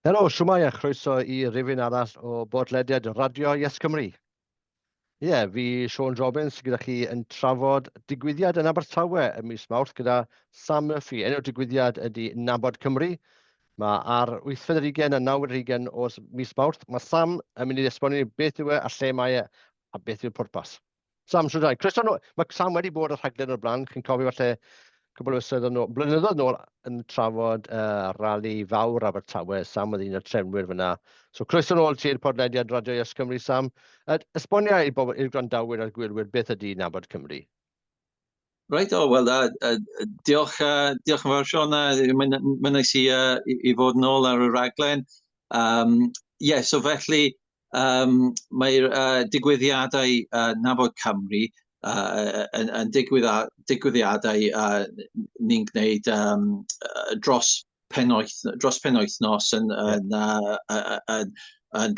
Helo, siwmai a chroeso I rifin arall o bodlediad radio YesCymru. Fi Sean Robbins gyda chi yn trafod digwyddiad yn Abertawe ym mis Mawrth gyda Sam Murphy. Enw'r digwyddiad ydy Nabod Cymru. Mae ar 8:20 a 9:20 o mis Mawrth. Mae Sam yn mynd I esbonio ni beth yw e, a lle mae e, a beth yw'r pwrpas. Sam, siwr dau. Croeso nôl. Mae Sam wedi bod ar rhaglen o'r blaen. Chi'n cofio falle cwbl o blynyddoedd nôl yn trafod rali fawr Abertawe. Sam oedd un o'r trefnwyr fyna. So croeso nôl ti'r podlediad radio YesCymru, Sam. Esbonia i'r gwrandawyr a'r gwylwyr beth ydy Nabod Cymru. Right, wel, diolch yn fawr, Sean. Mae'n neis I fod nôl ar y raglen. So felly, mae'r digwyddiadau Nabod Cymru yn digwyddiadau ni'n gwneud dros penwythnos yn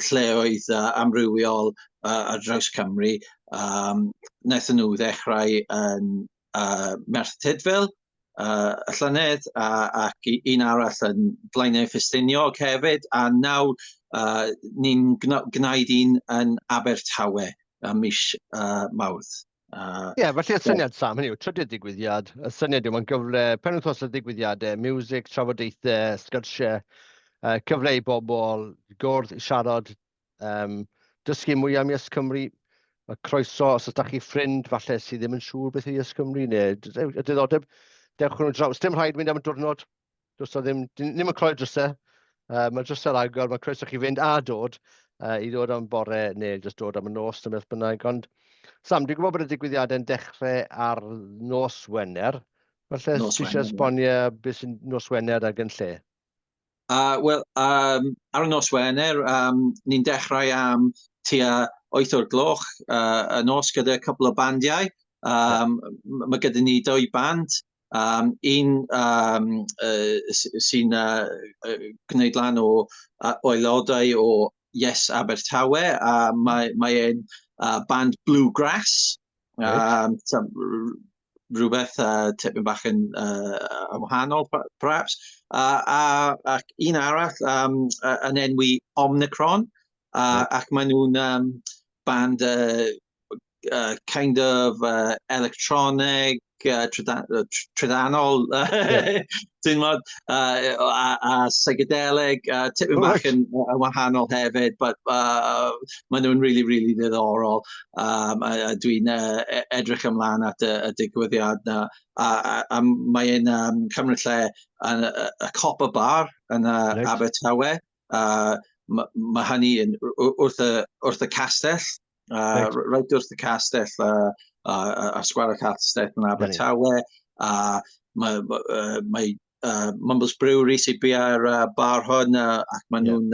lleoedd amrywiol ar draws Cymru. Wnaethon nhw ddechrau yn Mawrth y llynedd ac un arall yn Blaenau Ffestiniog hefyd, a nawr ni'n gwneud un yn Abertawe ym mis Mawrth. Felly y syniad, Sam, hynny yw, trydydd digwyddiad. Y syniad yw, mae'n gyfle penwythnos o digwyddiadau, miwsig, trafodaethau, sgyrsiau, cyfle I bobl, gwrdd, siarad, dysgu mwy am YesCymru, y croeso, os ydych chi ffrind, falle sydd ddim yn siŵr beth yw YesCymru, neu y diddordeb, dewch nhw draws. Dim rhaid mynd am y diwrnod, ddim yn cloi drysau, mae drysau agor, mae croeso chi fynd a dod, I ddod am bore, neu jyst dod am y nos, neu beth bynnag. Ond, Sam, dwi'n gwybod bod y digwyddiadau yn dechrau ar nos Wener. Falle ti eisiau esbonio beth sy'n nos Wener ag yn lle? Wel, ar y nos Wener, ni'n dechrau am tua 8 o'r gloch y nos gyda cwpl o bandiau. Mae gyda ni 2 band. Un sy'n gwneud lan o aelodau o Yes Abertawe, a mae'n band bluegrass. Rhywbeth tipyn bach yn wahanol, perhaps. Ac un arall yn enwi Omnicron, ac maen nhw'n band kind of electronic, trydanol, a psychedelic, tipyn bach yn wahanol hefyd, but maen nhw'n really, really ddiddorol. Dwi'n edrych ymlaen at y digwyddiad na, a mae'n cymryd lle yn y Copper Bar yn Abertawe. Mae hynny wrth y castell, right wrth y castell, a sgwar y castell yn Abertawe. Mae Mumbles Brewery sy'n byr ar bar hwn, ac maen nhw'n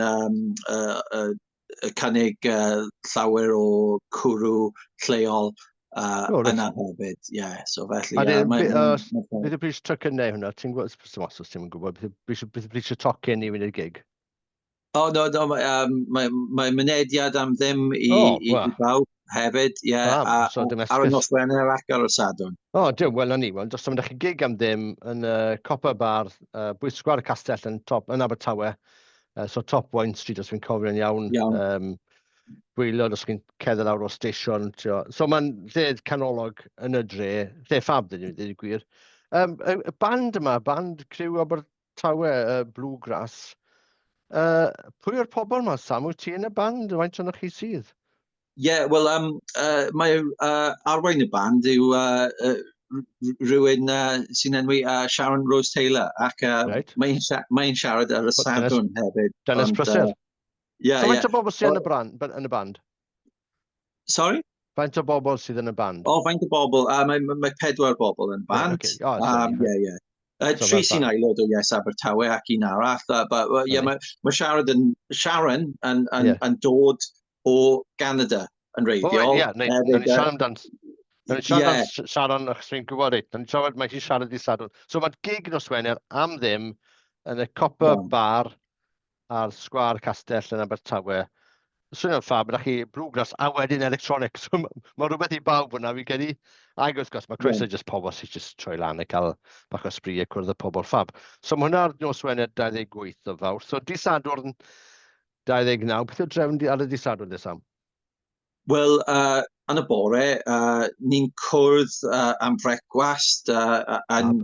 cynnig llawer o cwrw lleol yna hefyd. So felly... Beth yw bris tocynnau hwnna? Ti'n gwybod, os ti'n gwybod, beth yw bris y tocyn I fynd i'r gig? No, mae mynediad am ddim I bawb hefyd, ar y nos Wener ac ar y Sadwrn. Wel, na ni. Does dim ydych chi gig am ddim yn Copper Bar, bwysgwar y castell yn Abertawe, so Top Wine Street, os fi'n cofio'n iawn. Gwylod, os chi'n cedda lawr o station. So mae'n lle canolog yn y dre, lle phob, dyn gwir. Y band yma, band Criw Abertawe, Bluegrass, pwy o'r pobl yma, Sam, wyt ti yn y band? Faint o'ch chi sydd? Wel, mae arwain y band yw rhywun sy'n enwi Sharon Rose Taylor, ac mae'n siarad ar y Sadwrn hefyd. Dennis Prysur? So faint o bobl sydd yn y band? Sorry? Faint o bobl sydd yn y band? Faint o bobl? Mae 4 bobl yn band. 3 sy'n aelod o Yes Abertawe ac un arall. Mae Sharon yn dod o Canada yn reiddiol. Na'n ni siarad amdan Sharon, achos fi'n gwybod na'n ni siarad mae hi'n siarad I Sadwrn. So mae'r gig nos Wener am ddim yn y Copper Bar a'r Sgwar Castell yn Abertawe. Swnio'n ffab, rach chi blwgras a wedyn electronic. So mae rhywbeth i bawb hwnna fi gedi. Ag wrth gwrs, mae croeso jyst pobl sy'n jyst troi lan a cael bach o sbri a cwrdd y pobl ffab. So mae hwnna'r nos Wener 28 o fawr. So dydd Sadwrn 29. Beth yw'r drefn ar y dydd Sadwrn, dy Sam? Wel, yn y bore, ni'n cwrdd am brecwast yn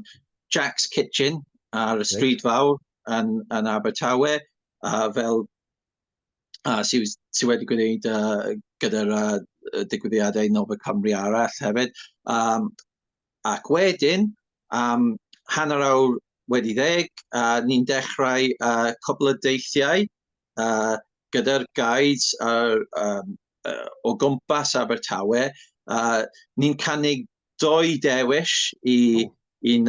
Jack's Kitchen ar y stryd fawr yn Abertawe, fel sy wedi gwneud gyda'r digwyddiadau Nabod Cymru arall hefyd. Ac wedyn, hanner awr wedi 10, ni'n dechrau cwbl o deithiau gyda'r guides o gwmpas Abertawe. Ni'n cynnig 2 dewis i'n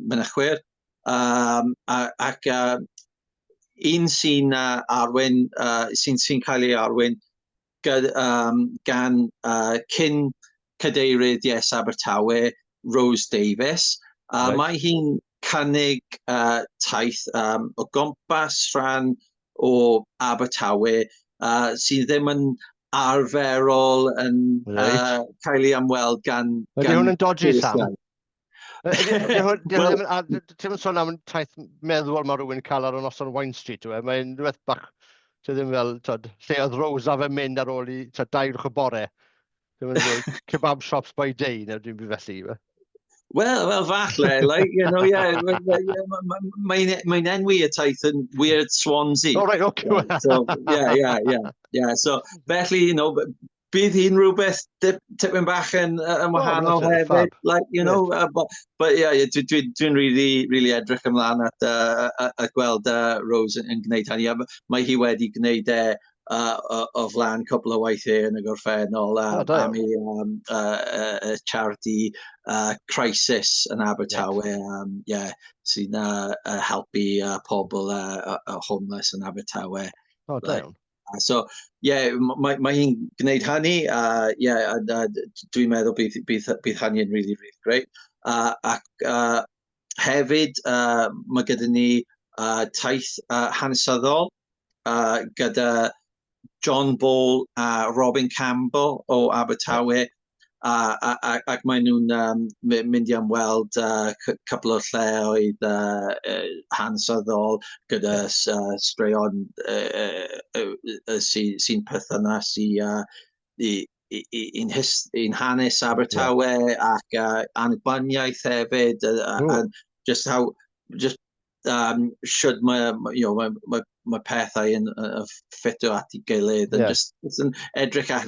mynychwyr, ac un sy'n arwain, sy'n cael ei arwain gan cyn cadeirydd Yes Abertawe, Rose Davies. Mae hi'n cynnig taith o gwmpas rhan o Abertawe sydd ddim yn arferol yn cael ei ymweld gan... Ydy hwn yn dodgy, Sam? Ti'n sôn am taith meddwl mae rhywun cael ar y noson Wine Street, mae'n rhywbeth bach, ti'n ddim fel, lle oedd Rose a fe mynd ar ôl i 2 y bore. Dwi'n mynd kebab shops by day, neu dwi'n bydd felly. Well, falle, like, you know, yeah, mae'n enwi y taith yn Weird Swansea. Oh, right, okay. So, yeah. So, felly, you know, bydd hi'n rhywbeth tipyn bach yn wahanol hefyd, like, you know, but yeah, dwi'n really edrych ymlaen at gweld Rose yn gwneud hynny. Mae hi wedi gwneud o flaen cwbl o weithiau yn y gorffennol am ei charity crisis yn Abertawe, sy'n helpu pobl homeless yn Abertawe. Oh, da iawn. So, mae hi'n gwneud hynny, dwi'n meddwl bydd hynny yn really, really great. Ac hefyd, mae gyda ni taith hanesyddol gyda John Ball a Robin Campbell o Abertawe, ac maen nhw'n mynd i ymweld cwbl o lleoedd hanesyddol gyda straeon sy'n perthynas i'n hanes Abertawe ac annibyniaeth hefyd, just how should mae pethau yn ffito at ei gilydd, yn just yn edrych ar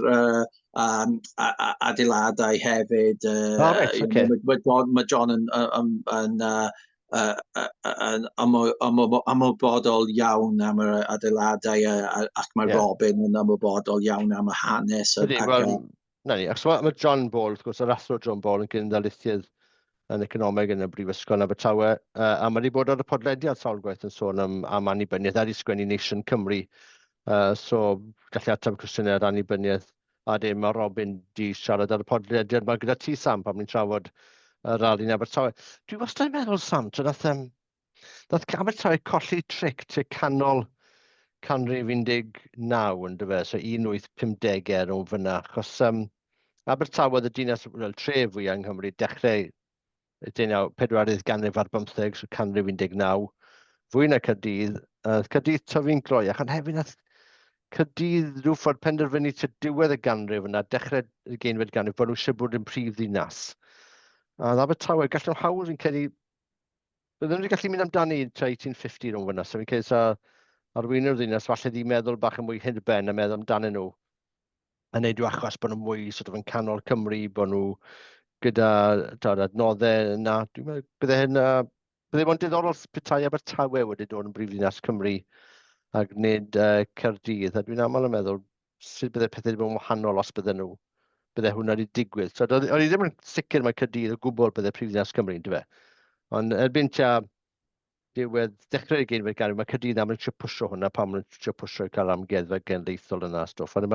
adeiladau hefyd. Mae John yn ymwybodol iawn am yr adeiladau ac mae Robin yn ymwybodol iawn am y hanes. Mae John Ball, wrth gwrs, yr athro John Ball yn gyndalethydd yn economeg yn y Brifysgol Abertawe, a mae wedi bod ar y podlediad sawl gwaith yn sôn am annibyniaeth ar ei sgwennu Nation Cymru. So, gallu ateb cwestiynau ar annibyniaeth, a dim mae Robin di siarad ar y podlediad. Mae gyda ti, Sam, pan ni'n trafod y rali'n Abertawe. Dwi wastad yn meddwl, Sam, nath Abertawe colli tric te canol canrif 19 yn dyfa, so 1850 o'n fyna, achos Abertawe oedd y dinas tref fwy yng Nghymru, dechrau 40 ganrif ar 15, so canrif 19, fwy na Caerdydd. Caerdydd tyfu'n gloiach, ond hefyd nath Caerdydd rhyw ffordd penderfynu te diwedd y ganrif yna, dechrau y 20 ganrif, bod nhw eisiau bod yn prif ddinas. A Abertawe, gallwn hawdd fi'n credu, byddwn nhw'n gallu mynd amdani 1850 o'n fyna, so fi'n credu arweinio'r ddinas, falle di meddwl bach yn mwy hyn ben a meddwl amdanyn nhw, a neud yw achos bod nhw'n mwy yn canol Cymru, bod nhw gyda adnoddau yna. Dwi'n meddwl bydde hwn diddorol petai Abertawe wedi dod yn brifddinas Cymru a gwneud Caerdydd. A dwi'n aml yn meddwl sut bydde pethau wedi bod yn wahanol os bydde hwnna wedi digwydd. So, o'n i ddim yn sicr mae Caerdydd o gwbl bydde prifddinas Cymru, dyfe. Ond erbyn diwedd dechrau'r 20 ganrif, mae Caerdydd am yn eisiau pwysio hwnna pan maen nhw'n eisiau pwysio i cael amgueddfa genedlaethol yna a stwff. Ond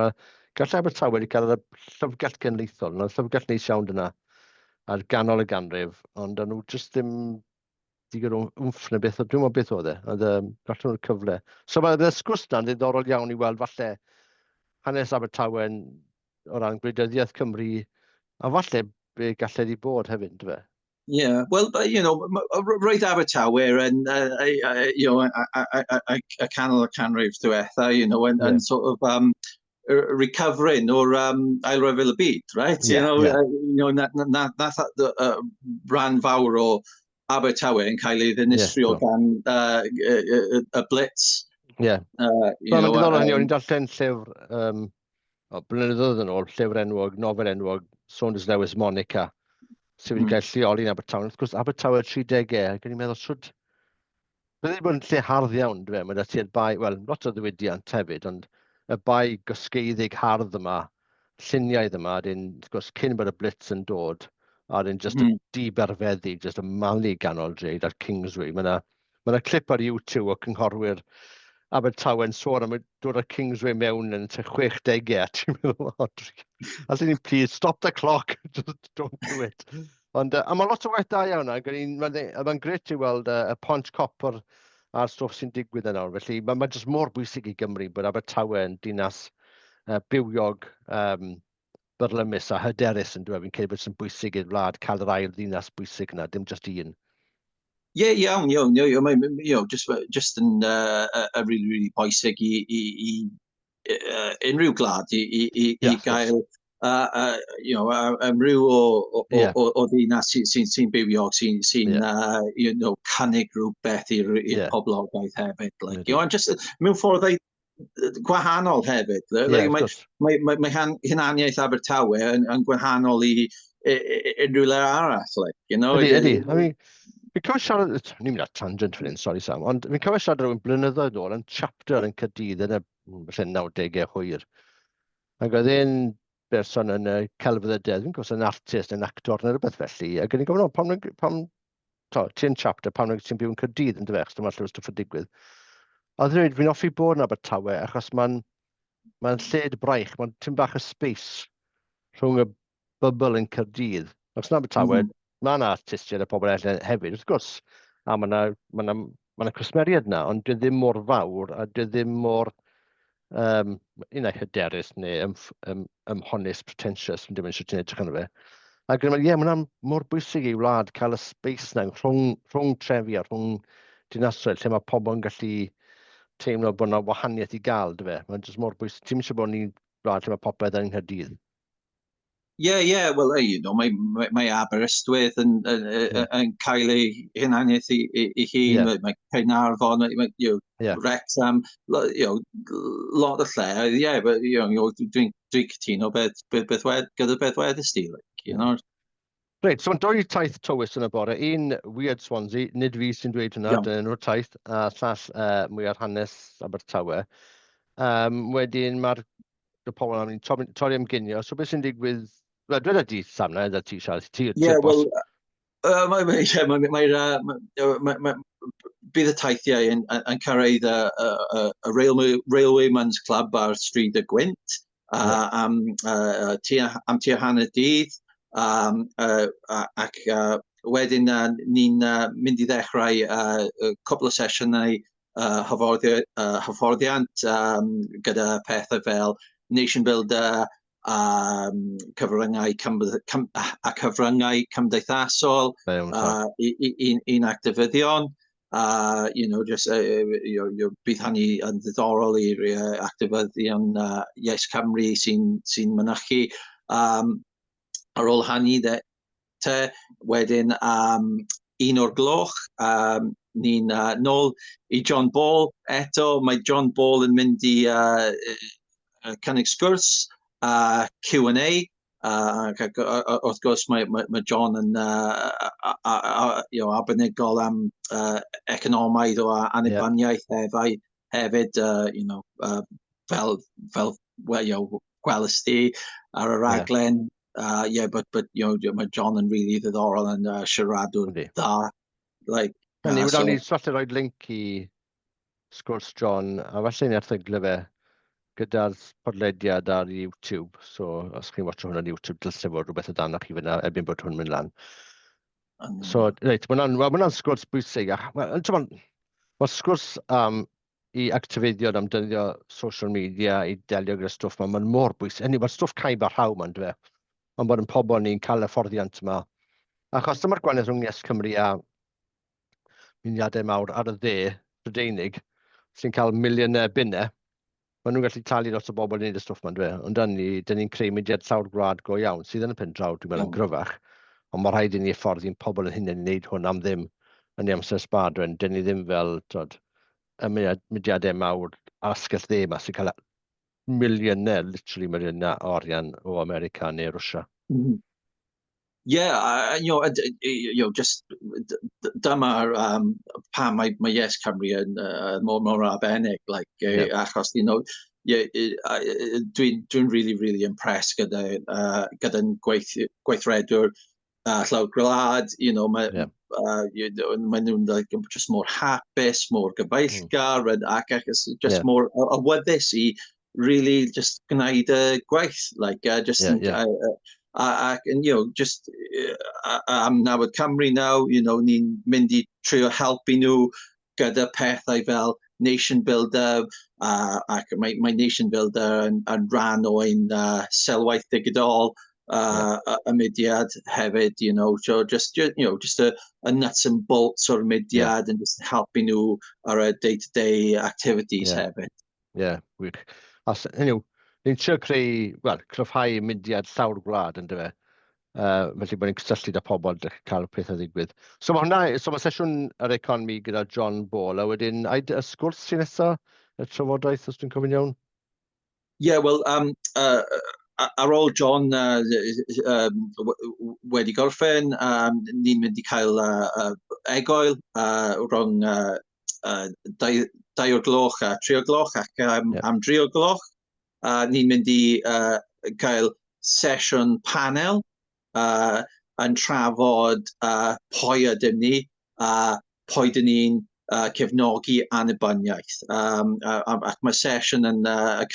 gallai Abertawe wedi cael y llyfrgell genedlaethol, yna'r llyfrgell neis iawn yna ar ganol y ganrif, ond nhw jyst ddim digon o wmff neu beth, dwi'n meddwl beth oedd e, oedd gallwn nhw'r cyfle. So mae'r sgwrs na'n ddiddorol iawn i weld falle hanes Abertawe o ran gwleidyddiaeth Cymru, a falle be gallai di bod hefyd, dy fe? Yeah, well, roedd Abertawe yn, a canol y canrif diwetha, and sort of recovering o'r ailrhyfel y byd, right? Nath ran fawr o Abertawe yn cael ei ddinistrio gan y Blitz. Ie. Mae'n diddorol, ni'n darllen llyfr, blynyddoedd yn ôl, llyfr enwog, nofel enwog, Saunders Lewis Monica, sydd wedi cael lleoli yn Abertawe. Wrth gwrs, Abertawe 30au, ac yn i'n meddwl, bydd wedi bod yn lle hardd iawn, dwi fe. Mae da ti'r bai, wel, lot o ddiwydiant hefyd, ond y bai gysgeiddig hardd yma, lluniau yma, dyn, wrth gwrs, cyn bod y Blitz yn dod, a dyn just y diberfeddi, just y malu ganol dreid ar Kingsway. Mae yna clip ar YouTube o cynghorwyr Abertawe yn sôn am dod ar Kingsway mewn yn 60au, ti'n meddwl, as in, please, stop the clock, just don't do it. Ond, a mae lot o waith da iawn, mae'n gret i weld y pont copr a'r stwff sy'n digwydd yna. Felly mae jyst mor bwysig i Gymru bod Abertawe yn dinas bywiog, byrlymus a hyderus yn dweud. Fi'n credu bod sy'n bwysig i'r wlad cael yr ail ddinas bwysig yna, dim just un. Yeah, iawn. Just yn really, really bwysig i unrhyw gwlad i gael rhyw o ddinas sy'n bywiog, sy'n cynnig rhywbeth i'r poblogaeth hefyd. Mewn ffordd gwahanol hefyd. Mae hunaniaeth Abertawe yn gwahanol i unrhyw le arall. Ydy. Fi'n cofio siarad, ni'n mynd at tangent fan hyn, sorry Sam, ond fi'n cofio siarad rhywun blynyddoedd nôl yn chapter yn Caerdydd yn y 90au hwyr. Ac oedd e'n berson yn y celfyddydedd, fi'n gwybod yn artist, yn actor neu rhywbeth felly. Ac yn i'n gofyn, ti'n chapter, pam ti'n byw yn Caerdydd yn dyfech, dyma lle stwff y digwydd. A ddweud, fi'n offi bod yn Abertawe, achos mae'n lled braich, mae'n tym bach y space rhwng y bybl yn Caerdydd. Ac yn Abertawe, mae yna artistiaid a pobl eraill hefyd, wrth gwrs, a mae yna cwsmeriad yna, ond dwi ddim mor fawr, a dwi ddim mor hyderus neu ymhonus, pretentious, yn dim yn siwt i'n edrych yn fe. Ac yn meddwl, mae mor bwysig i wlad cael y space yna rhwng trefi a rhwng dinasoedd, lle mae pobl yn gallu teimlo bod yna wahaniaeth i gael, dy fe. Mae'n jyst mor bwysig. Ti'n mysio bod ni'n wlad lle mae popeth yn Nghaerdydd? Well, mae Aberystwyth yn cael ei hunaniaeth i hun, mae Caernarfon, Wrexham, lot o lle, dwi'n cytuno gyda beth wedys ti, Reit, so mae'n dwy taith tywys yn y bore. Un Weird Swansea, nid fi sy'n dweud hwnna, dyn nhw'r taith, a llall mwy ar hanes Abertawe. Wedyn mae'r pobl yn torri am ginio, so beth sy'n digwydd. Wel, dweud di Sam na, edrych ti siarad. Bydd y teithiau yn cyrraedd y Railwayman's Club ar Stryd y Gwynt am tua hanner dydd, ac wedyn ni'n mynd i ddechrau cwbl o sesiynau hyfforddiant gyda pethau fel Nation Builder, cyfryngau cymdeithasol, un actifyddion, bydd hynny yn ddiddorol i'r actifyddion YesCymru sy'n mynychu. Ar ôl hynny, wedyn 1:00 ni'n nôl i John Ball eto. Mae John Ball yn mynd i cynnig sgwrs, Q&A, wrth gwrs mae John yn arbenigol am economaidd o annibyniaeth hefyd, fel gwelys ti ar y raglen, but mae John yn really ddiddorol yn siaradwr dda. Ni wnawn ni sort of rhoi link i sgwrs John, a falle ni erthyglau fe gyda'r podlediad ar YouTube. So, os chi'n watcho hwn ar YouTube, dylse fod rhywbeth o dan o'ch chi fyna erbyn bod hwn mynd lan. So, reit, mae'n sgwrs bwysig. Mae sgwrs i actifeiddio am dyddio social media i delio gyda stwff mae'n mor bwysig. Mae'r stwff caib a rhaw ma'n dwe. Ond bod yn pobl ni'n cael y fforddiant yma. Achos dyma'r gwanaeth rhwng YesCymru a Muniadau Mawr ar y dde, Brydeinig, sy'n cael miliynau bunnau. Maen nhw'n gallu talu lot o bobl yn gwneud y stwff ma'n dwe. Ond dyn ni'n creu mudiad llawr gwlad go iawn, sydd yn y pen draw, dwi'n meddwl, yn gryfach. Ond mae rhaid i ni fforddi'n pobl yn hynny'n wneud hwn am ddim yn ei amser sbadwen. Dyn ni ddim fel y mudiadau mawr asgell dde yma sy'n cael miliynau, literally miliynau o arian o America neu Rwsia. Yeah, just dyma'r pam mae YesCymru yn mor arbennig, like, achos, dwi'n really impressed gyda'n gweithredwr llawr gwlad, maen nhw'n just mor hapus, mor gyfeillgar, ac just mor awyddus i really just gwneud y gwaith, like, just am Nabod Cymru nawr, ni'n mynd i trio helpu nhw gyda pethau fel nation builder, ac mae nation builder yn rhan o'n sylwaith digidol y mudiad hefyd, so just a nuts and bolts o'r mudiad and just helpu nhw ar y day-to-day activities hefyd. Wych. Ni'n trio creu, cryfhau mudiad llawr gwlad yn dyfa. Felly bod ni'n cysylltu â pobl yn cael pethau ddigwydd. So mae sesiwn yr economi gyda John Ball, a wedyn y sgwrs sy'n nesaf, y trafodaeth, os dwi'n cofyn iawn? Well, ar ôl John wedi gorffen, ni'n mynd i cael egoel rhwng 2:00 a 3:00 ac am 3:00. Ni'n mynd i cael sesiwn panel yn trafod pwy ydym ni a pwy dyn ni'n cefnogi annibyniaeth. Ac mae sesiwn yn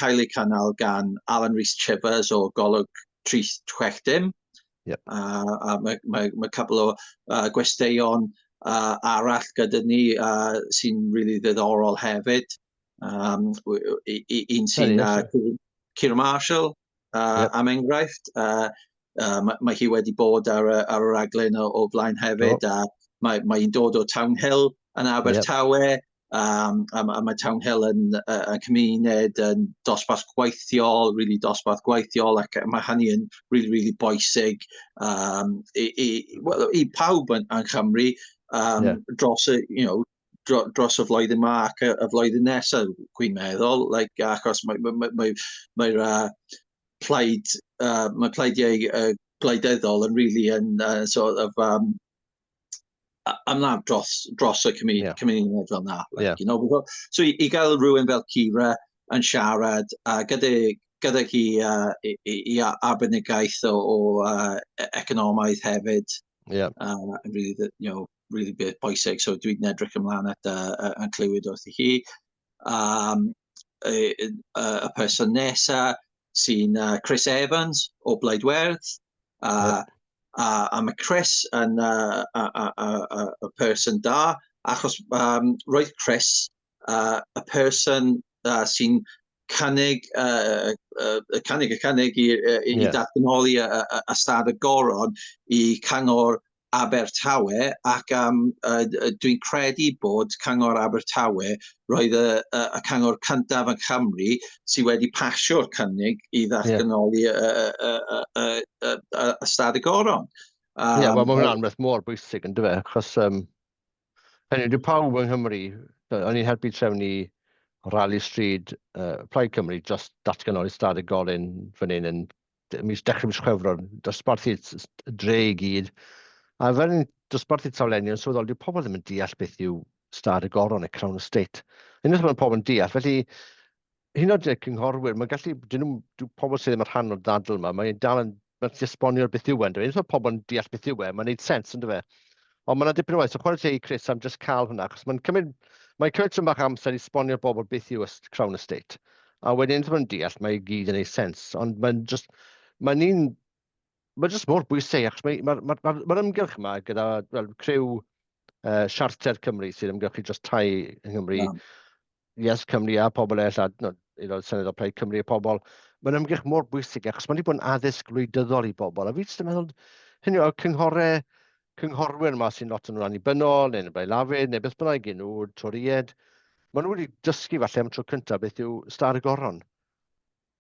cael ei cynnal gan Alan Rhys-Chivers o Golwg 360. Mae couple o gwesteion arall gyda ni sy'n really ddiddorol hefyd. Un sy'n Ciara Marshall am enghraifft. Mae hi wedi bod ar y raglen o blaen hefyd. Mae'n dod o Town Hill yn Abertawe. Mae Town Hill yn cymuned yn dosbarth gweithiol, ac mae hynny yn really bwysig i pawb yn Cymru dros y flwyddyn yma ac y flwyddyn nesaf, dwi'n meddwl, achos mae'r pleidiau gwleidyddol yn really yn sort of ymlaen dros y cymuned fel na. So i gael rhywun fel Ciara yn siarad gyda hi i arbenigaeth o economaidd hefyd, really bit bwysig, so dwi'n edrych ymlaen at yn clywed wrth i hi. Y person nesa sy'n Chris Evans o Blaedwerdd, a mae Chris yn y person da, achos roedd Chris y person sy'n cynnig i datganoli y stad y goron i Cyngor Abertawe, ac dwi'n credu bod Cyngor Abertawe roedd y cyngor cyntaf yn Cymru sydd wedi pasio'r cynnig i ddatganoli y stad y goron. Mae hwnna'n rhywbeth mor bwysig yn dyfa, achos dwi'n pawb yng Nghymru, o'n i'n helpu trefnu Rally Stryd, Plaid Cymru, just datganoli stad y goron fan hyn yn dechrau mis Chwefror, dosbarthu dre i gyd. A fel ni'n dosbarthu tawlenni yn swyddol, dyw pobl ddim yn deall beth yw stad y goron neu Crown Estate. Unwaith mae'n pobl yn deall, felly hyn oed cynghorwyr, mae'n gallu, dyw pobl sydd ddim yn rhan o'r ddadl yma, mae'n dal yn esbonio'r beth yw e. Unwaith mae pobl yn deall beth yw e, mae'n neud sens yn dyfa. Ond mae'n dipyn o waith, so chwarae i Chris am just cael hwnna, achos mae'n cymryd trwy'n bach amser i esbonio'r bobl beth yw Crown Estate. A wedyn mae'n deall, mae i gyd yn neud sens, ond mae'n ni'n Mae jyst mor bwysig, achos mae'r ymgyrch yma gyda criw Siarter Cymru sy'n ymgyrchu dros tai yng Nghymru, YesCymru a pobl eraill, aelod Senedd o Plaid Cymru a pobl. Mae'n ymgyrch mor bwysig, achos mae wedi bod yn addysg gwleidyddol i bobl. A fi jyst yn meddwl, hynny o cynghorwyr yma sy'n lot yn annibynnol, neu'n Blaid Lafydd, neu beth bynnag gen nhw, Toried, maen nhw wedi dysgu falle am tro cyntaf beth yw Stad y Goron.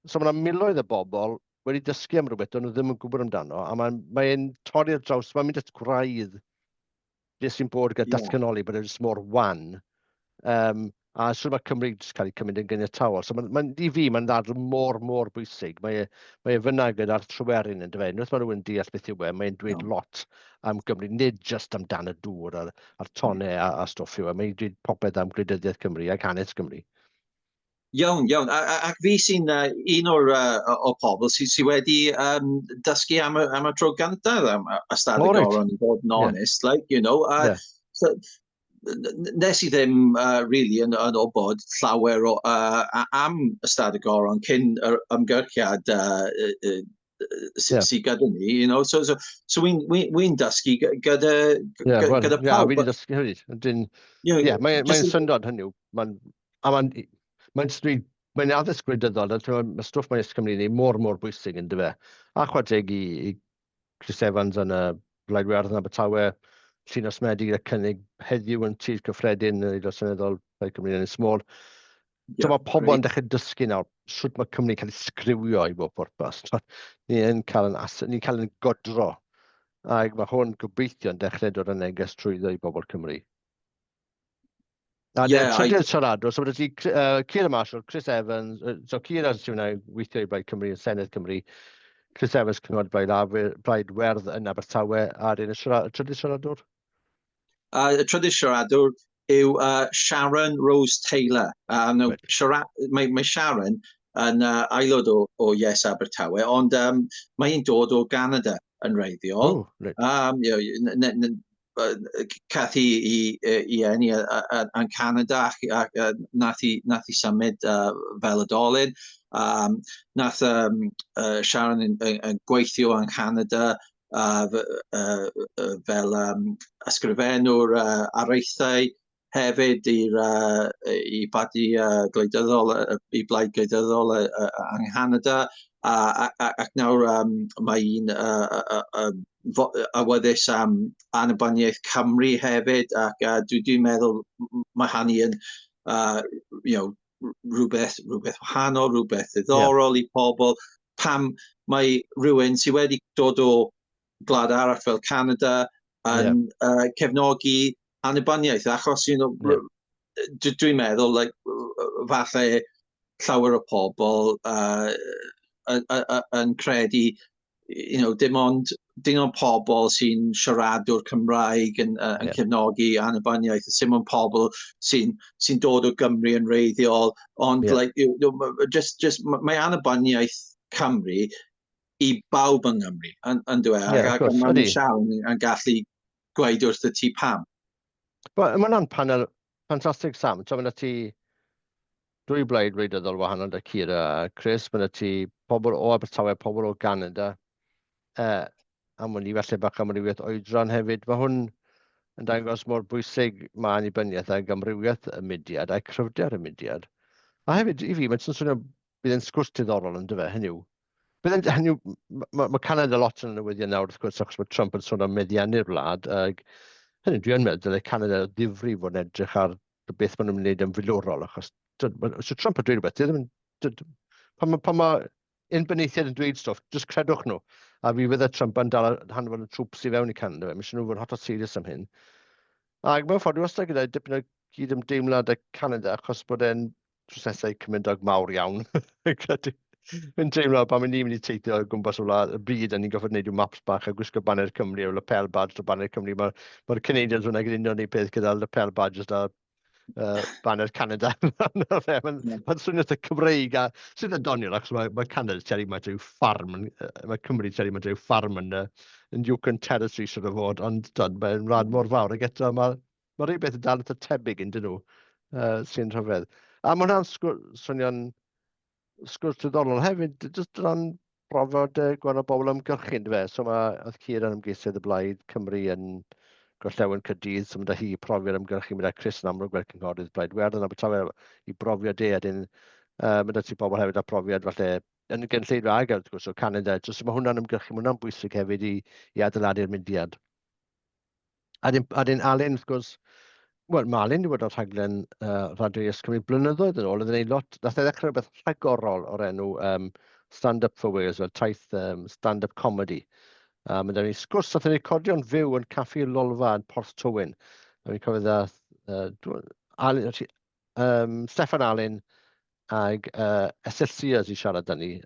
So mae yna miloedd o bobl wedi dysgu am rhywbeth, ond nhw ddim yn gwybod amdano, a mae'n torri'r draws, mae'n mynd at gwraidd beth sy'n bod gyda datganoli, bod e'n mor wan. A sy'n mae Cymru jyst cael ei cymryd yn gyniatawol. So i fi, mae'n ddadl mor bwysig. Mae e fyna gyda'r trywerin yn dyfed. Nweth mae rhywun deall beth yw e, mae'n dweud lot am Gymru, nid just amdan y dŵr a'r tonau a stwff yw e. Mae'n dweud popeth am gwleidyddiaeth Cymru ac hanes Cymru. Iawn. Ac fi sy'n un o pobl sy'n wedi dysgu am y tro gyntaf am Ystad y Goron, i fod yn honest, so, nes i ddim really yn obod llawer am Ystad y Goron cyn yr ymgyrchiad sydd gyda ni, so wy'n dysgu gyda pawb. Fi wedi dysgu hefyd. Mae'n syndod hynny. Mae'n addysg gwleidyddol, mae stwff mae'n Cymru ni mor bwysig yn dyfa. A chwadeg i Chris Evans yn y Blaid Werdd yn Abertawe, llun osmedig gyda cynnig heddiw yn tîr cyffredin yn Aelod Seneddol Blaid Cymru yn Ysmol. Mae pobl yn dechrau dysgu nawr sut mae Cymru cael ei sgriwio i bob pwrpas. Ni'n cael yn godro. A mae hwn gobeithio'n dechrau dod yn neges trwyddo i bobl Cymru. A trydydd siaradwr, so bod ti Ciara Marshall, Chris Evans, so Ciara sy'n weithio i Blaid Cymru yn Senedd Cymru, Chris Evans cyngor Blaid Werdd yn Abertawe, a dyn y trydydd siaradwr? Y trydydd siaradwr yw Sharon Rose Taylor. Mae Sharon yn aelod o Yes Abertawe, ond mae'n dod o Canada yn reiddiol. Cath i enni yn Canada ac nath i symud fel adolyn. Nath Sharon yn gweithio yn Canada fel ysgrifennwr araethau hefyd i badi gwleidyddol, i blaid gwleidyddol yn Canada. Ac nawr mae'n awyddus am annibyniaeth Cymru hefyd, ac dwi'n meddwl mae hynny yn rhywbeth wahanol, rhywbeth ddiddorol i pobl. Pam mae rhywun sydd wedi dod o gwlad arall fel Canada yn cefnogi annibyniaeth, achos dwi'n meddwl falle llawer o pobl yn credu dim ond pobl sy'n siaradwr Cymraeg yn cefnogi annibyniaeth, dim ond pobl sy'n dod o Gymru yn reiddiol, ond mae annibyniaeth Cymru i bawb yng Nghymru yn dweud, ac mae'n Sharon yn gallu gweud wrth y ti pam. Mae'n panel ffantastig, Sam. Mae'n ti dwy blaid wleidyddol wahanol da Ciara a Chris, mae'n ti pobl o Abertawe, pobl o Canada, a mae'n i felly bach amrywiaeth oedran hefyd. Mae hwn yn dangos mor bwysig mae annibyniaeth a gymrywiaeth y mudiad a'i cryfder y mudiad. A hefyd, i fi, mae'n swnio bydd yn sgwrs diddorol yn dyfa, hynny yw. Mae Canada lot yn y newyddion nawr, wrth gwrs, achos mae Trump yn sôn am meddiannu'r wlad. Hynny, dwi'n meddwl, dylai Canada ddifri fod yn edrych ar beth maen nhw'n gwneud yn filwrol, achos so Trump yn dweud rhywbeth, pan mae unbeneithiad yn dweud stwff, jyst credwch nhw. A fi fydde Trump yn dal hanfod y trwps i fewn i Canada, mae eisiau nhw fod hollol serious am hyn. A mewn ffordd, dwi'n wastad gyda dipyn o gyd-ymdeimlad y Canada, achos bod e'n prosesau cymrydog mawr iawn. Mae'n teimlo pan ni'n mynd i teithio o gwmpas o y byd, a ni'n goffod wneud yw maps bach a gwisgo banner Cymru o lapel badge o banner Cymru. Mae'r Canadians hwnna gyda'n unol neu peth gyda lapel badges a banner Canada. Mae'n swnio y Cymreig, a sydd yn doniol, achos mae Canada teri mae dyw ffarm, mae Cymru teri mae dyw ffarm yn Yukon Territory sydd o fod, ond mae'n rhan mor fawr, ac eto mae rhywbeth yn dal yn tebyg yn dyn nhw sy'n rhyfedd. A mae hwnna'n swnio'n sgwrs diddorol hefyd, jyst rhan brofod gwahanol bobl ymgyrchu, ynddo fe? So oedd Cyr yn ymgeisydd y Blaid Cymru yn Gorllewin Caerdydd, so mae 'da hi profiad ymgyrchu, mae 'da Chris yn amlwg fel cynghorydd Blaid Werdd yn Abertawe i brofiad ydyn mae 'da ti bobl hefyd â profiad falle yn y gynulleidfa ag wrth gwrs o Canada, so mae hwnna'n ymgyrchu, mae hwnna'n bwysig hefyd i adeiladu'r mudiad. A dyn Alun, wrth gwrs, wel, mae Alun wedi bod ar rhaglen Radio YesCymru blynyddoedd yn ôl, oedd yn ei lot, nath e ddechrau rhywbeth rhagorol o'r enw Stand Up for Wales, fel taith stand-up comedy. Mae 'da ni sgwrs, nath e'n recordio'n fyw yn Caffi Lolfa yn Porth Tywyn. A fi'n cofio Steffan Alun ag Esel Sears i siarad â ni.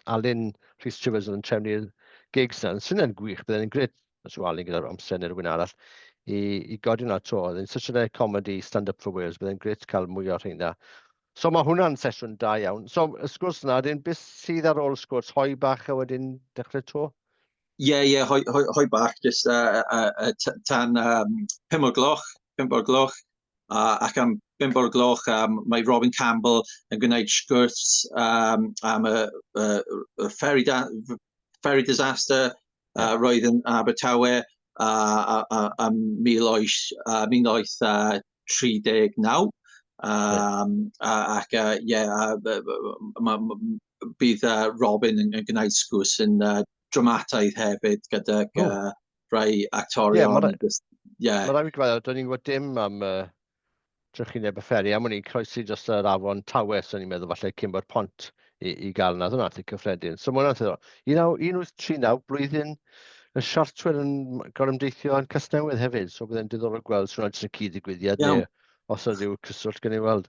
Alun Rhys Chivers yn trefnu'r gigs na. Sy'n yn gwych, byddai'n gret, os yw Alun gyda'r amser neu rhywun arall, i godi hwnna to. Oedd yn such a comedy stand-up for Wales, byddai'n gret cael mwy o'r rheina. So mae hwnna'n sesiwn da iawn. So y sgwrs yna, ydyn beth sydd ar ôl sgwrs, hoi bach a wedyn dechrau to? Ie, hoi bach, just tan 5 o'r gloch, ac am 5 o'r gloch, mae Robin Campbell yn gwneud sgwrs am y ferry disaster roedd yn Abertawe am 1939. Ac bydd Robin yn gwneud sgwrs yn dramataidd hefyd gyda rai actorion. Mae rhaid i gyfeiriad, do'n i'n gwybod dim am drychineb y fferi, am o'n i'n croesi dros yr afon Tywys, o'n i'n meddwl falle cyn bod pont i gael yna, dyna ti cyffredin. So mae hwnna'n ddiddorol. 1939, blwyddyn y siartwyr yn gorymdeithio yn Casnewydd hefyd, so byddai'n diddorol gweld sy'n jyst yn cyd-digwyddiad neu os ydy yw cyswllt gen i weld.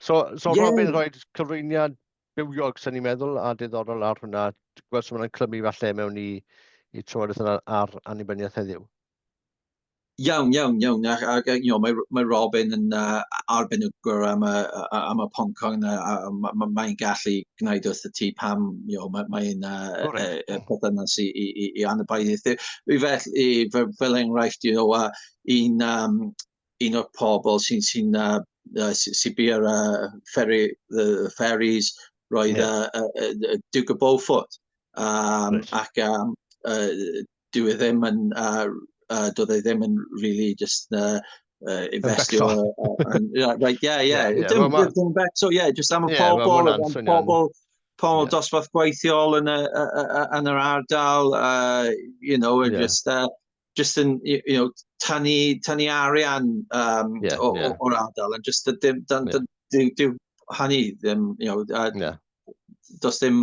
So Robin rhoi cyflwyniad bywiog, sy'n ni'n meddwl, a diddorol ar hwnna. Gweld sy'n mynd clymu falle mewn i trafodaeth ar annibyniaeth heddiw. Iawn. Mae Robin yn arbenigwr am y poncon. Mae'n gallu gwneud wrth y ti pam mae'n perthynas i annibyniaeth. Fel enghraifft, un o'r pobl sy'n byr ferries roedd Duke of Beaufort, ac doedd e ddim yn really just investio. Just am y pobl dosbarth gweithiol yn yr ardal, just yn tynnu arian o'r ardal, and just dyw hynny ddim, does dim,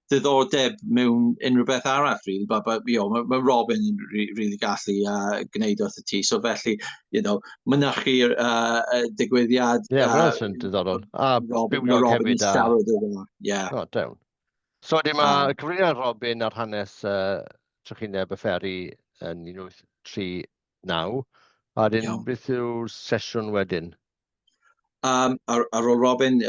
diddordeb mewn unrhyw beth arall, really, but mae Robin yn really gallu gwneud wrth y ti, so felly, mynychu'r digwyddiad. Mae'n diddorol. A bywiog hefyd. Dewn. So mae cyfriniad Robin ar hanes trychineb y fferi yn 1939, a dyn beth yw'r sesiwn wedyn? Ar ôl Robin,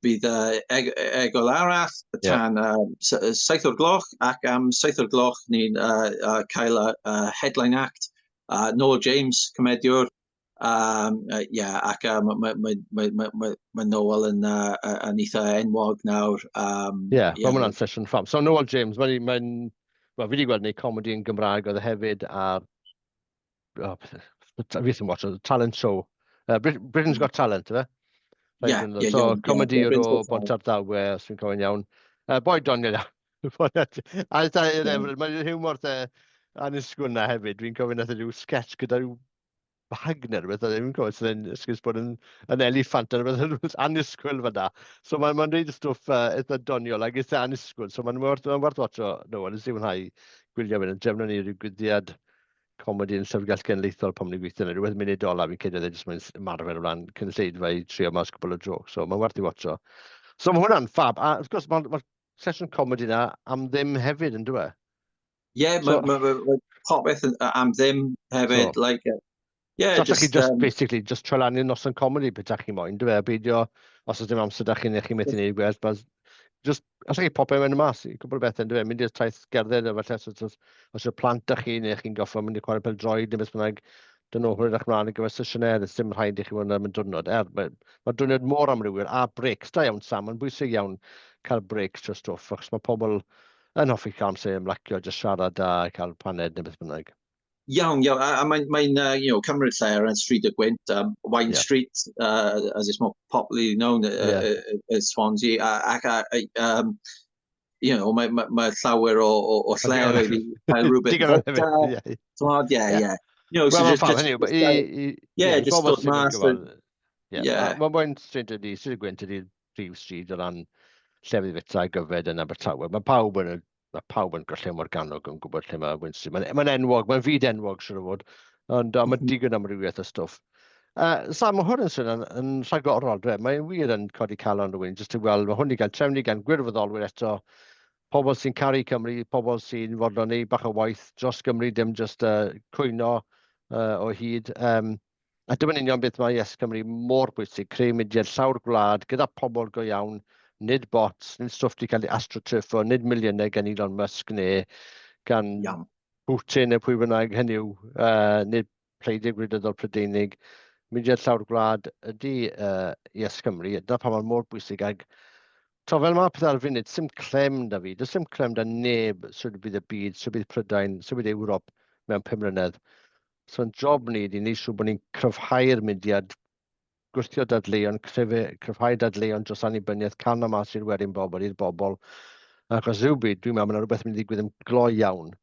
bydd egol arall tan 7 o'r gloch, ac am 7 o'r gloch ni'n cael headline act, Noel James, comediwr, ac mae Noel yn eitha enwog nawr. Mae hwnna'n sesiwn ffam. So Noel James, fi wedi gweld neu comedi yn Gymraeg oedd hefyd ar, fi ddim watch, talent show. Britain's Got Talent, yfe? So, comedi o Bontardawe, os fi'n cofio'n iawn. Boi doniol iawn. Mae'n hiwmor anisgwyl na hefyd. Fi'n cofio nath rhyw sketch gyda rhyw bag neu rhywbeth. Fi'n cofio sy'n esgus bod yn eliffant yn rhywbeth anisgwyl fyna. So mae'n rhaid y stwff eitha doniol ag eitha anisgwyl. So mae'n werth watcho. Nes i fwynhau gwylio fynd yn drefno ni rhyw gwyddiad comedi yn llyfrgell genedlaethol pan ni'n gweithio yn rhywbeth munudol, a fi'n credu oedd e jyst mae'n ymarfer o ran cynulleidfa i trio mas cwbl o jocs, so mae'n werth i watcho. So mae hwnna'n ffab, a wrth gwrs mae sesiwn comedi na am ddim hefyd yn dweud? Mae popeth am ddim hefyd, basically just trolanu noson comedi pe da chi moyn, dweud, beidio, os ydym amser da chi'n eich methu neud gweld, just, os ydych chi popeth yn y mas, i gwbl beth yn dweud, mynd i'r traeth gerdded, os yw'r plant da chi, neu chi'n goffa mynd i chwarae pel droed, neu beth bynnag, dyn nhw hwyrach mlaen i gyfer sesiynau, ddim rhaid i chi fod yn diwrnod. Mae diwrnod mor amrywir, a breaks da iawn Sam, yn bwysig iawn. cael breaks o stwff, achos mae pobl yn hoffi cael amser ymlacio, jyst siarad a cael paned neu beth bynnag. Iawn, a mae'n cymryd lle ar y stryd y gwynt, Wine Street, as it's more popularly known as Swansea, mae llawer o lle wedi cael rhywbeth fyta, Wel, mae'n ffam hynny, just dod mas. Mae Wine Street ydi, stryd y gwynt ydi prif stryd o ran llefydd fita a gyfed yn Abertawe. Mae pawb yn gallu Morgannwg yn gwybod lle mae Wine Street. Mae'n enwog, mae'n fyd enwog siwr o fod, ond mae'n digon amrywiaeth o stwff. Sam, mae hwn yn sôn yn rhagorol, dwe. Mae'n wir yn codi calon rhywun, jyst i weld, mae hwn i gael trefnu gan gwirfoddolwyr eto, pobl sy'n caru Cymru, pobl sy'n fodlon neu bach o waith dros Gymru, dim jyst cwyno o hyd. A dyma'n union beth mae YesCymru mor bwysig, creu mudiad llawr gwlad gyda pobl go iawn, nid bots, nid stwff wedi cael ei astroturfo, nid miliynau gan Elon Musk neu gan Putin neu pwy bynnag hynny yw, nid pleidiau gwleidyddol Prydeinig. Mudiad llawr gwlad ydy YesCymru, dyna pa mae'n mor bwysig ag fel mae pethau ar y funud, sy'n clem da fi, does dim clem da neb sydd bydd y byd, sydd bydd Prydain, sydd bydd Ewrop mewn 5 mlynedd. So'n job ni wedi wneud siŵr bod ni'n cryfhau'r mudiad, gwrthio dadleuon, cryfhau dadleuon dros annibyniaeth, cael na mas i'r wedyn bobl, i'r bobl. Achos rhywbryd, dwi'n meddwl, mae yna rhywbeth yn mynd i ddigwydd yn gloi iawn.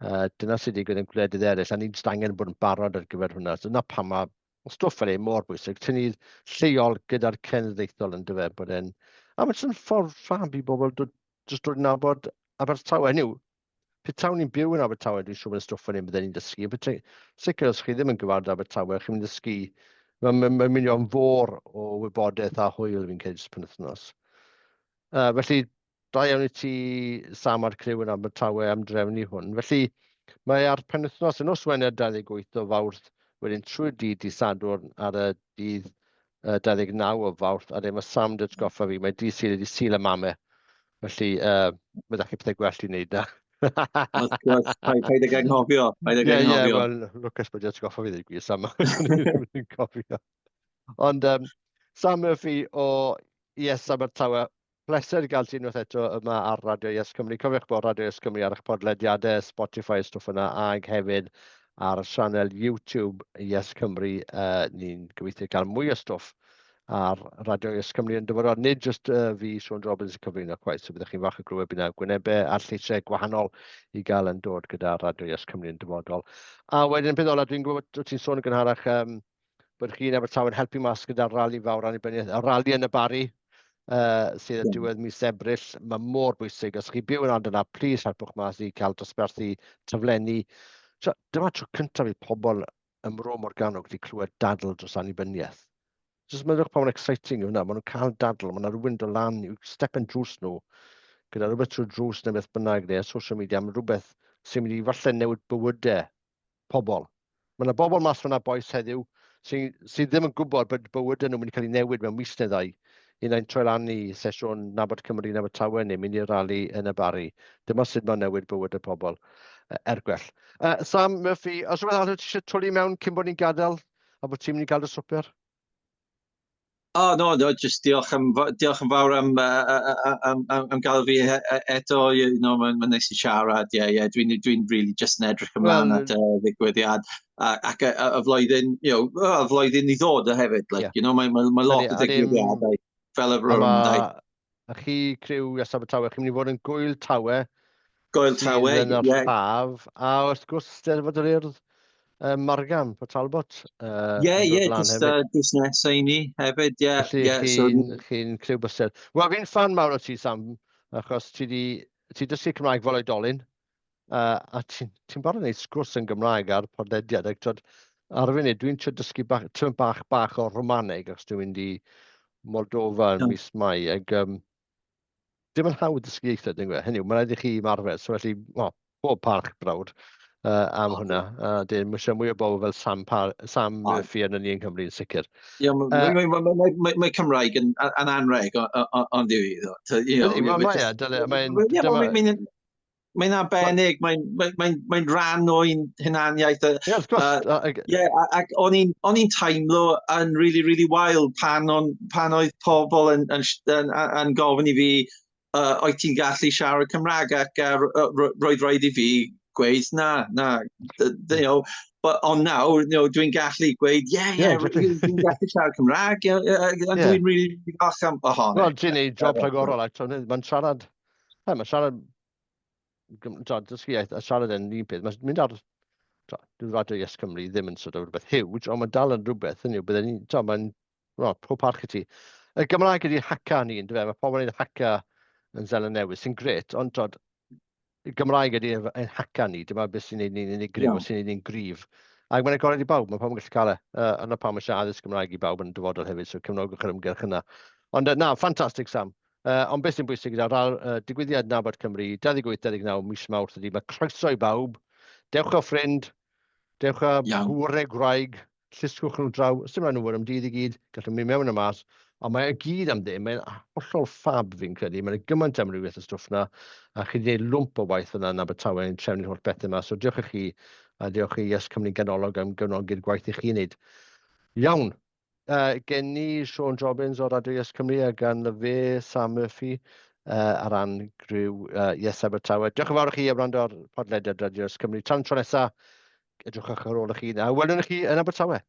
Dyna sydd wedi digwydd yn gwledydd eraill, a ni'n angen bod yn barod ar gyfer hwnna. Dyna pam mae stwff fel ei mor bwysig. Tynnu lleol gyda'r cenedlaethol yn dyfer bod e'n... A mae'n ffordd ffab i bobl jyst dod nabod Abertawe. Hynny yw, petawn ni'n byw yn Abertawe, dwi'n siŵr bod y stwff yn ein byddwn ni'n dysgu. Sicr os chi ddim yn gyfardd Abertawe, chi'n mynd dysgu. Mae'n mynd o'n fôr o wybodaeth a hwyl fi'n cael penwythnos. Felly, da iawn i ti, Sam a'r criw yn Abertawe am drefnu hwn. Felly, mae ar penwythnos yn os Wener 28 o Fawrth, wedyn trwy'r dydd Sadwrn ar y dydd 29 o Fawrth, a mae Sam dyd goffa fi, mae dydd sydd wedi syl y mamau. Felly, mae ddech chi pethau gwell i wneud na. Paid ag anghofio. Wel, Lucas bod dyd goffa fi ddweud gwir, Sam. Ond Sam Murphy o Yes Abertawe, pleser i gael ti unwaith eto yma ar Radio YesCymru. Cofiwch bod Radio YesCymru ar eich podlediadau, Spotify, stwff yna, ag hefyd ar y sianel YouTube YesCymru. Ni'n gobeithio cael mwy o stwff ar Radio YesCymru yn dyfodol. Nid jyst fi, Sean Robbins, yn cyflwyno gwaith, so byddwch chi'n fach o glywed bydd yna gwynebau a lleisiau gwahanol i gael yn dod gyda Radio YesCymru yn dyfodol. A wedyn peth ola, dwi'n gwybod ti'n sôn yn gynharach bod chi'n Abertawe yn helpu mas gyda'r rali fawr annibyniaeth, y rali yn y Bari, sydd yn diwedd mis Ebrill. Mae mor bwysig. Os chi byw yn ardal yna, plis helpwch mas i cael dosbarthu tyflenni. Dyma tro cyntaf i pobl ym Mro Morgannwg wedi clywed dadl dros annibyniaeth. Jyst meddwch pa mae'n exciting yw hwnna. Maen nhw'n cael dadl, mae yna rhywun do lan i'w stepen drws nhw, gyda rhywbeth trwy drws neu beth bynnag neu social media, am rhywbeth sy'n mynd i falle newid bywydau pobl. Mae yna bobl mas fyna boes heddiw sydd ddim yn gwybod bod bywydau nhw'n mynd i cael ei newid mewn mis neu ddau. Unau'n troi lan i sesiwn Nabod Cymru Abertawe neu mynd i'r rali yn y Bari. Dyma sydd mae'n newid bywydau pobl ergwell. Sam Murphy, os rhywbeth arall ti eisiau twli mewn cyn bod ni'n gadael a bod ti'n mynd i gael dy swper? No, just diolch yn fawr am gael fi eto, mae'n neis i siarad, dwi'n really just yn edrych ymlaen at y ddigwyddiad, ac y flwyddyn, y flwyddyn i ddod hefyd, mae lot o ddigwyddiadau fel y rwm. A chi, criw Yes Abertawe, chi'n mynd i fod yn Gwyl Tawe, sydd yn yr haf, a wrth gwrs, Steddfod yr Urdd, Margam, po Talbot. Just busnes i ni hefyd, Felly chi'n criw bysedd. Wel, fi'n fan mawr o ti, Sam, achos ti dysgu Cymraeg fel oedolyn, a ti'n barod wneud sgwrs yn Gymraeg ar podlediad. Ar y funud, dwi'n trio dysgu bach o Romaneg, achos dwi'n mynd i Moldova yn mis Mai. Dim yn hawdd dysgu ieithoedd, dwi'n gweud. Hynny yw, mae'n rhaid i chi marfer. So felly, pob parch brawd am hwnna. Dwi'n mysio mwy o bobl fel Sam Murphy yn ni yn Cymru yn sicr. Mae Cymraeg yn anreg, ond mae'n arbennig, mae'n rhan o'n hunaniaeth. Ac o'n i'n teimlo yn really, really wael pan oedd pobl yn gofyn i fi, oed ti'n gallu siarad Cymraeg ac roedd rhaid i fi gweud ond nawr, dwi'n gallu gweud, exactly. dwi'n gallu siarad Cymraeg, ond dwi'n really diolch am ohono. Wel, ti'n neud job rhagorol, mae'n siarad, dysgu iaith, a siarad yn un peth, mae'n mynd ar, dwi'n radio YesCymru ddim yn sort of rhywbeth huge, ond mae'n dal yn rhywbeth, hynny yw, byddwn ni'n, pob parch i ti. Y Gymraeg ydy'r haca ni, yn dyfa, mae pobl yn gwneud haca yn Zeland Newydd, sy'n gret, ond y Gymraeg ydy'r haca ni, dyma beth sy'n neud ni'n unigryw, sy'n neud ni'n gryf. Ac mae'n agored i bawb, mae pobl yn gallu cael e. Yna pam eisiau addysg Gymraeg i bawb yn dyfodol hefyd, so cefnogwch yr ymgyrch yna. Ond ffantastig Sam. Ond beth sy'n bwysig gyda'r digwyddiad Nabod Cymru, 28-29 mis Mawrth ydy, mae croeso i bawb, dewch o ffrind, dewch o gŵr neu gwraig, llusgwch nhw draw, os dim rhaid nhw yn dydd i gyd, gallwn mynd mewn y mas, ond mae y gyd am ddim, mae'n hollol ffab fi'n credu, mae'n gymaint am rhywbeth y stwff na, a chi wedi gwneud lwmp o waith yna yn Abertawe yn trefnu'r holl bethau yma, so diolch i chi, a diolch i YesCymru ganolog am gefnogi'r gwaith i chi wneud. Iawn, gen ni Sean Jobbins o Radio YesCymru a gan fe Sam Murphy ar ran gryw Yes Abertawe. Diolch yn fawr i chi am wrando ar podlediad Radio YesCymru. Tan tro nesaf, edrychwch ar ôl chi, a welwn i chi yn Abertawe.